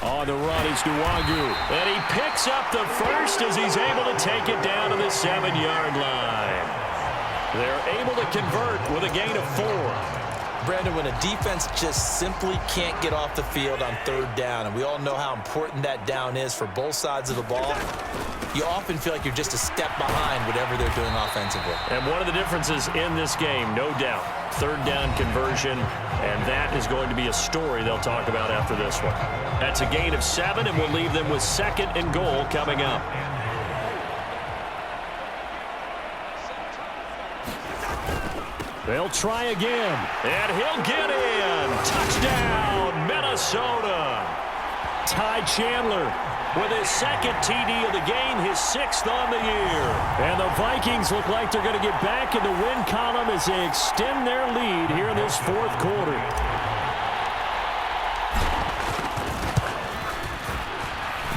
On the run is Nwangu. And he picks up the first as he's able to take it down to the 7-yard line. They're able to convert with a gain of 4. Brandon, when a defense just simply can't get off the field on third down, and we all know how important that down is for both sides of the ball, you often feel like you're just a step behind whatever they're doing offensively. And one of the differences in this game, no doubt, third down conversion, and that is going to be a story they'll talk about after this one. That's a gain of 7, and we'll leave them with 2nd and goal coming up. They'll try again, and he'll get in. Touchdown, Minnesota. Ty Chandler with his 2nd TD of the game, his 6th on the year. And the Vikings look like they're going to get back in the win column as they extend their lead here in this 4th quarter.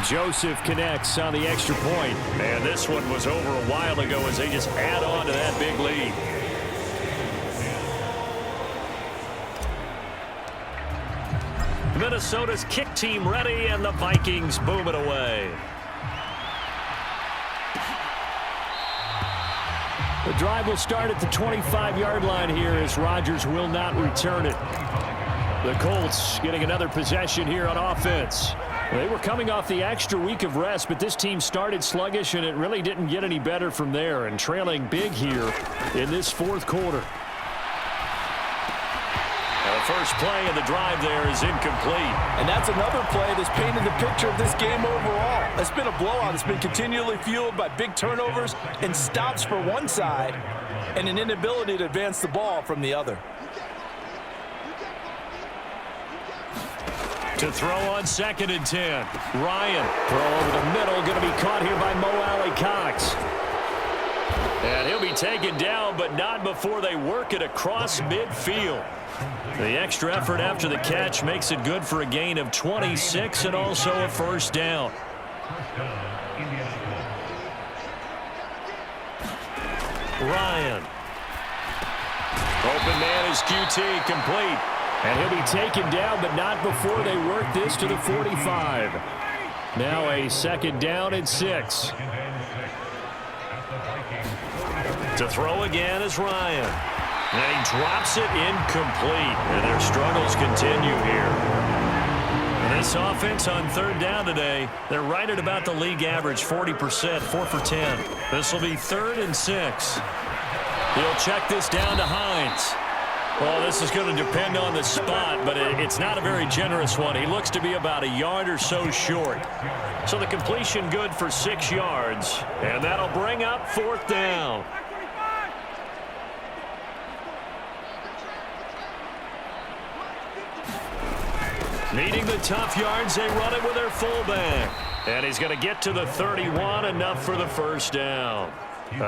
Joseph connects on the extra point. And this one was over a while ago as they just add on to that big lead. Minnesota's kick team ready, and the Vikings boom it away. The drive will start at the 25-yard line here as Rodgers will not return it. The Colts getting another possession here on offense. They were coming off the extra week of rest, but this team started sluggish, and it really didn't get any better from there, and trailing big here in this 4th quarter. The first play of the drive there is incomplete. And that's another play that's painted the picture of this game overall. It's been a blowout. It's been continually fueled by big turnovers and stops for one side and an inability to advance the ball from the other. To throw on 2nd and 10. Ryan, throw over the middle, going to be caught here by Mo Alley-Cox. And he'll be taken down, but not before they work it across midfield. The extra effort after the catch makes it good for a gain of 26 and also a 1st down. Ryan. Open man is QT, complete. And he'll be taken down, but not before they work this to the 45. Now a 2nd down and 6. To throw again is Ryan. And he drops it incomplete. And their struggles continue here. And this offense on 3rd down today, they're right at about the league average, 40%, 4 for 10. This will be 3rd and 6. He'll check this down to Hines. Well, this is going to depend on the spot, but it's not a very generous one. He looks to be about a yard or so short. So the completion good for 6 yards, and that'll bring up 4th down. Needing the tough yards, they run it with their fullback. And he's going to get to the 31, enough for the 1st down.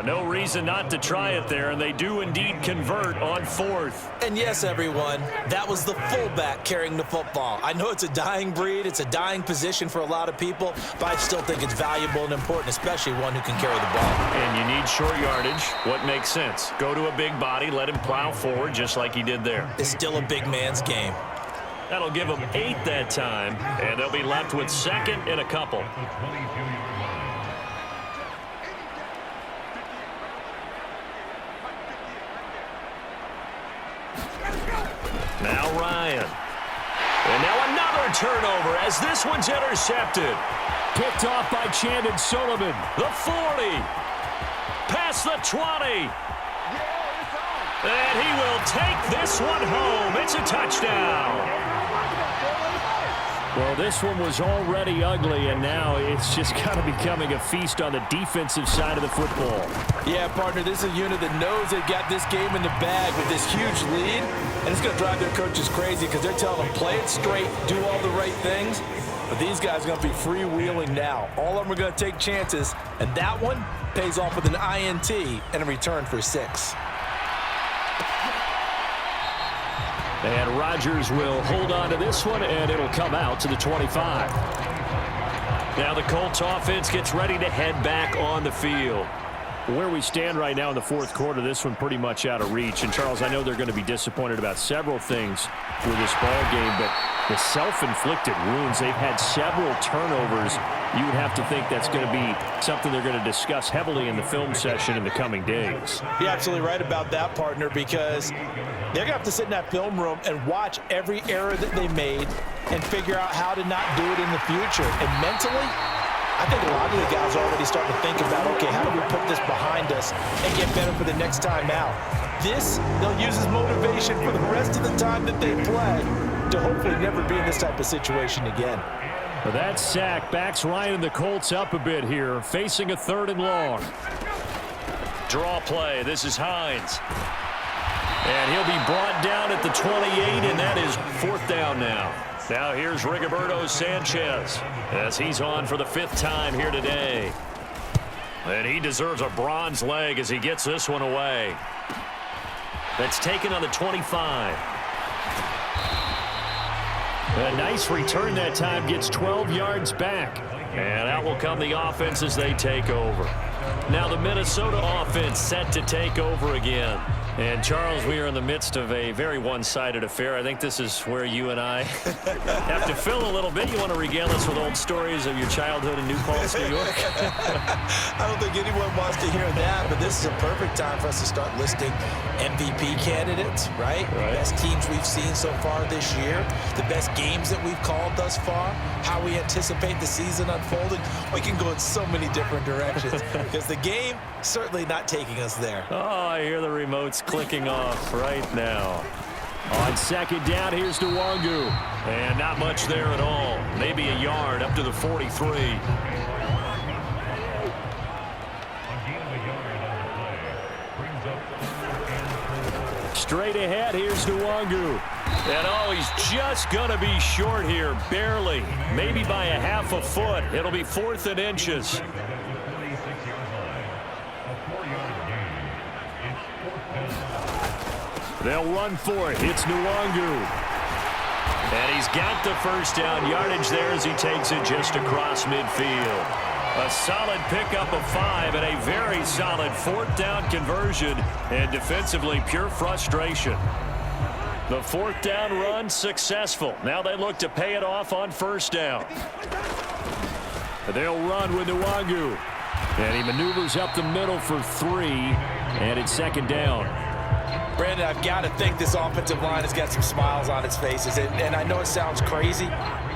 No reason not to try it there, and they do indeed convert on 4th. And yes, everyone, that was the fullback carrying the football. I know it's a dying breed, it's a dying position for a lot of people, but I still think it's valuable and important, especially one who can carry the ball. And you need short yardage. What makes sense? Go to a big body, let him plow forward just like he did there. It's still a big man's game. That'll give them 8 that time, and they'll be left with 2nd and a couple. Now Ryan. And now another turnover as this one's intercepted. Picked off by Chandon Sullivan. The 40. Past the 20. And he will take this one home. It's a touchdown. Well, this one was already ugly, and now it's just kind of becoming a feast on the defensive side of the football. Yeah, partner, this is a unit that knows they've got this game in the bag with this huge lead, and it's going to drive their coaches crazy because they're telling them, play it straight, do all the right things. But these guys are going to be freewheeling now. All of them are going to take chances, and that one pays off with an INT and a return for 6. And Rodgers will hold on to this one, and it'll come out to the 25. Now the Colts offense gets ready to head back on the field. Where we stand right now in the 4th quarter, this one pretty much out of reach. And, Charles, I know they're going to be disappointed about several things with this ball game, but The self-inflicted wounds, they've had several turnovers. You would have to think that's going to be something they're going to discuss heavily in the film session in the coming days. You're absolutely right about that, partner, because they're going to have to sit in that film room and watch every error that they made and figure out how to not do it in the future. And mentally, I think a lot of the guys are already starting to think about, okay, how do we put this behind us and get better for the next time out? This, they'll use as motivation for the rest of the time that they play to hopefully never be in this type of situation again. Well, that sack backs Ryan and the Colts up a bit here, facing a 3rd and long. Draw play. This is Hines. And he'll be brought down at the 28, and that is 4th down now. Now here's Rigoberto Sanchez as he's on for the 5th time here today. And he deserves a bronze leg as he gets this one away. That's taken on the 25. A nice return that time, gets 12 yards back. And out will come the offense as they take over. Now the Minnesota offense set to take over again. And, Charles, we are in the midst of a very one-sided affair. I think this is where you and I have to fill a little bit. You want to regale us with old stories of your childhood in New Paltz, New York? I don't think anyone wants to hear that, but this is a perfect time for us to start listing MVP candidates, right? Best teams we've seen so far this year, the best games that we've called thus far, how we anticipate the season unfolding. We can go in so many different directions because the game certainly not taking us there. Oh, I hear the remotes clicking off right now. On 2nd down, here's Nwangu. And not much there at all. Maybe a yard up to the 43. Straight ahead, here's Nwangu. And oh, he's just going to be short here, barely. Maybe by a half a foot. It'll be 4th and inches. They'll run for it. It's Nwangu. And he's got the 1st down yardage there as he takes it just across midfield. A solid pickup of 5 and a very solid 4th down conversion. And defensively, pure frustration. The 4th down run successful. Now they look to pay it off on 1st down. They'll run with Nwangu. And he maneuvers up the middle for 3. And it's 2nd down. Brandon, I've got to think this offensive line has got some smiles on its faces. And I know it sounds crazy,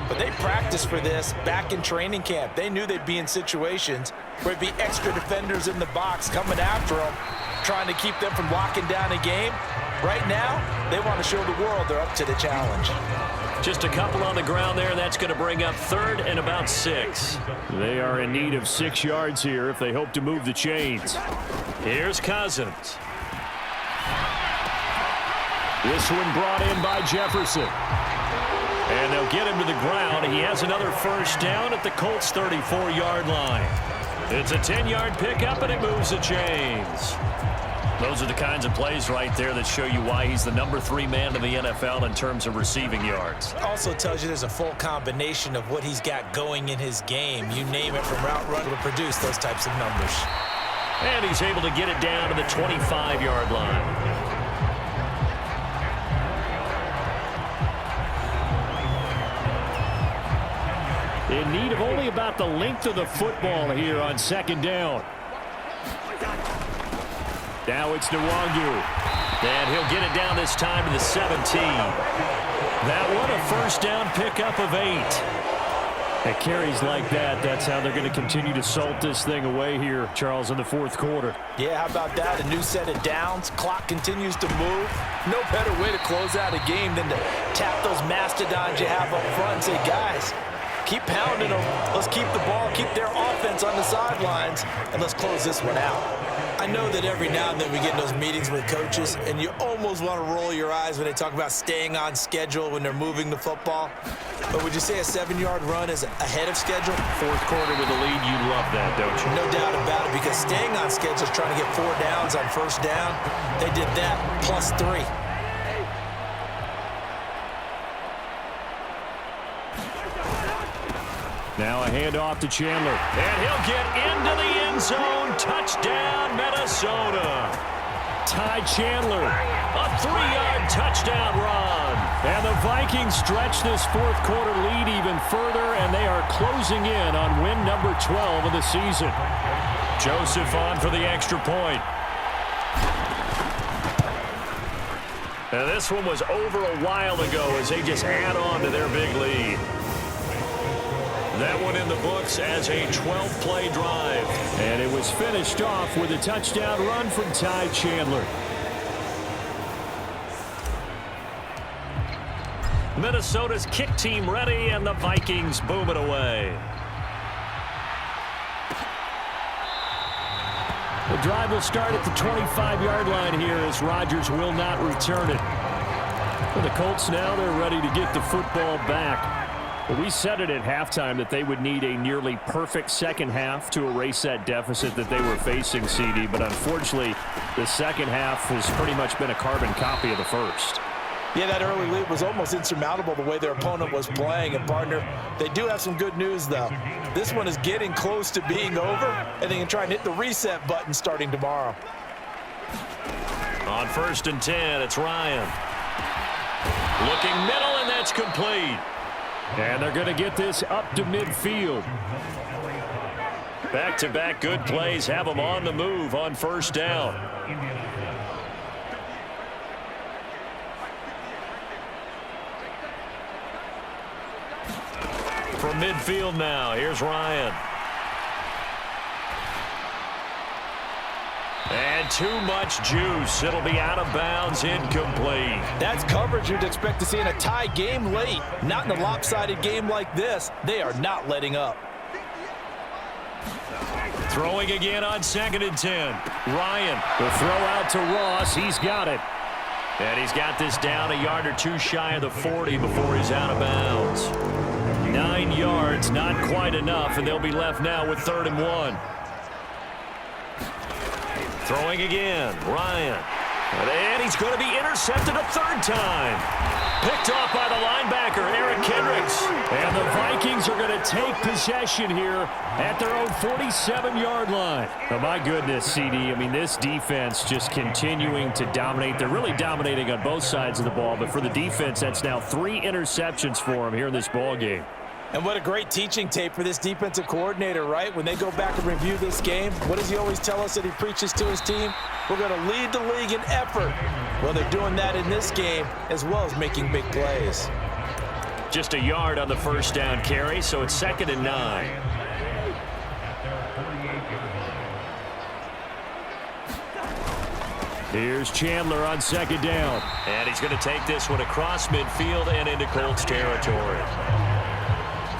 but they practiced for this back in training camp. They knew they'd be in situations where it'd be extra defenders in the box coming after them, trying to keep them from locking down a game. Right now, they want to show the world they're up to the challenge. Just a couple on the ground there. That's going to bring up 3rd and about 6. They are in need of 6 yards here if they hope to move the chains. Here's Cousins. This one brought in by Jefferson. And they'll get him to the ground. He has another 1st down at the Colts 34-yard line. It's a 10-yard pickup, and it moves the chains. Those are the kinds of plays right there that show you why he's the number 3 man in the NFL in terms of receiving yards. Also tells you there's a full combination of what he's got going in his game. You name it, from route run to produce those types of numbers. And he's able to get it down to the 25-yard line. In need of only about the length of the football here on 2nd down. Now it's Nwangu. And he'll get it down this time to the 17. That one a 1st down pickup of 8. At carries like that, that's how they're going to continue to salt this thing away here, Charles, in the 4th quarter. Yeah, how about that? A new set of downs. Clock continues to move. No better way to close out a game than to tap those mastodons you have up front and say, guys, keep pounding them. Let's keep the ball, keep their offense on the sidelines, and let's close this one out. I know that every now and then we get in those meetings with coaches, and you almost want to roll your eyes when they talk about staying on schedule when they're moving the football. But would you say a 7-yard run is ahead of schedule? 4th quarter with a lead, you love that, don't you? No doubt about it, because staying on schedule is trying to get 4 downs on 1st down. They did that plus 3. Now a handoff to Chandler. And he'll get into the end zone. Touchdown, Minnesota. Ty Chandler, a 3-yard touchdown run. And the Vikings stretch this fourth quarter lead even further, and they are closing in on win number 12 of the season. Joseph on for the extra point. And this one was over a while ago as they just add on to their big lead. That one in the books as a 12-play drive. And it was finished off with a touchdown run from Ty Chandler. Minnesota's kick team ready, and the Vikings boom it away. The drive will start at the 25-yard line here as Rodgers will not return it. For the Colts now, they're ready to get the football back. Well, we said it at halftime that they would need a nearly perfect second half to erase that deficit that they were facing, CD. But unfortunately, the second half has pretty much been a carbon copy of the first. Yeah, that early lead was almost insurmountable the way their opponent was playing. And, partner, they do have some good news, though. This one is getting close to being over, and they can try and hit the reset button starting tomorrow. On 1st and 10, it's Ryan. Looking middle, and that's complete. And they're going to get this up to midfield. Back-to-back good plays have them on the move on 1st down. From midfield now, here's Ryan. And too much juice. It'll be out of bounds, incomplete. That's coverage you'd expect to see in a tie game late. Not in a lopsided game like this. They are not letting up. Throwing again on 2nd and 10. Ryan will throw out to Ross. He's got it. And he's got this down a yard or two shy of the 40 before he's out of bounds. 9 yards, not quite enough, and they'll be left now with 3rd and 1. Throwing again, Ryan. And he's going to be intercepted a 3rd time. Picked off by the linebacker, Eric Kendricks. And the Vikings are going to take possession here at their own 47-yard line. Oh, my goodness, CD. I mean, this defense just continuing to dominate. They're really dominating on both sides of the ball. But for the defense, that's now 3 interceptions for them here in this ball game. And what a great teaching tape for this defensive coordinator, right? When they go back and review this game, what does he always tell us that he preaches to his team? We're going to lead the league in effort. Well, they're doing that in this game as well as making big plays. Just a yard on the 1st down carry, so it's 2nd and 9. Here's Chandler on 2nd down. And he's going to take this one across midfield and into Colts territory.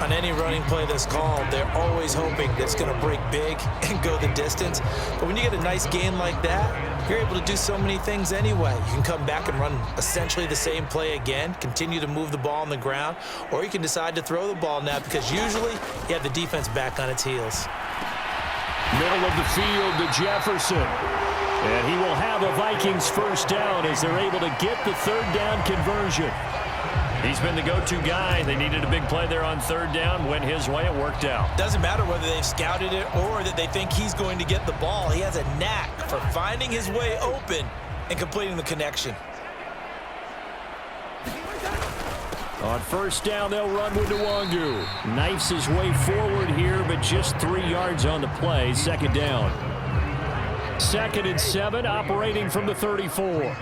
On any running play that's called, they're always hoping that it's going to break big and go the distance. But when you get a nice game like that, you're able to do so many things anyway. You can come back and run essentially the same play again, continue to move the ball on the ground, or you can decide to throw the ball now because usually you have the defense back on its heels. Middle of the field to Jefferson. And he will have a Vikings 1st down as they're able to get the 3rd down conversion. He's been the go-to guy. They needed a big play there on 3rd down. Went his way. It worked out. Doesn't matter whether they've scouted it or that they think he's going to get the ball. He has a knack for finding his way open and completing the connection. On 1st down, they'll run with Nwangu. Knifes his way forward here, but just 3 yards on the play. 2nd down. 2nd and 7, operating from the 34.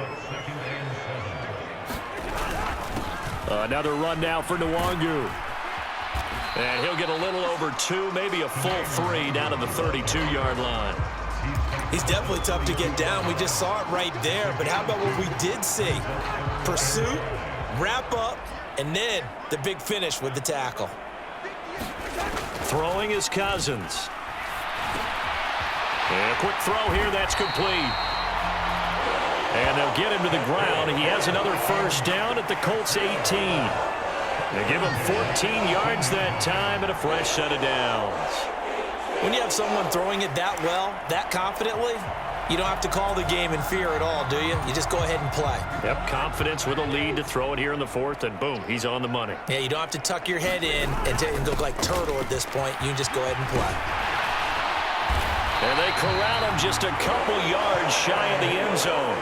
Another run now for Nwangu. And he'll get a little over 2, maybe a full 3 down to the 32-yard line. He's definitely tough to get down. We just saw it right there. But how about what we did see? Pursuit, wrap up, and then the big finish with the tackle. Throwing is Cousins. And a quick throw here, that's complete. And they'll get him to the ground. He has another 1st down at the Colts 18. They give him 14 yards that time and a fresh set of downs. When you have someone throwing it that well, that confidently, you don't have to call the game in fear at all, do you? You just go ahead and play. Yep, confidence with a lead to throw it here in the 4th, and boom, he's on the money. Yeah, you don't have to tuck your head in and go like turtle at this point. You can just go ahead and play. And they corral him just a couple yards shy of the end zone.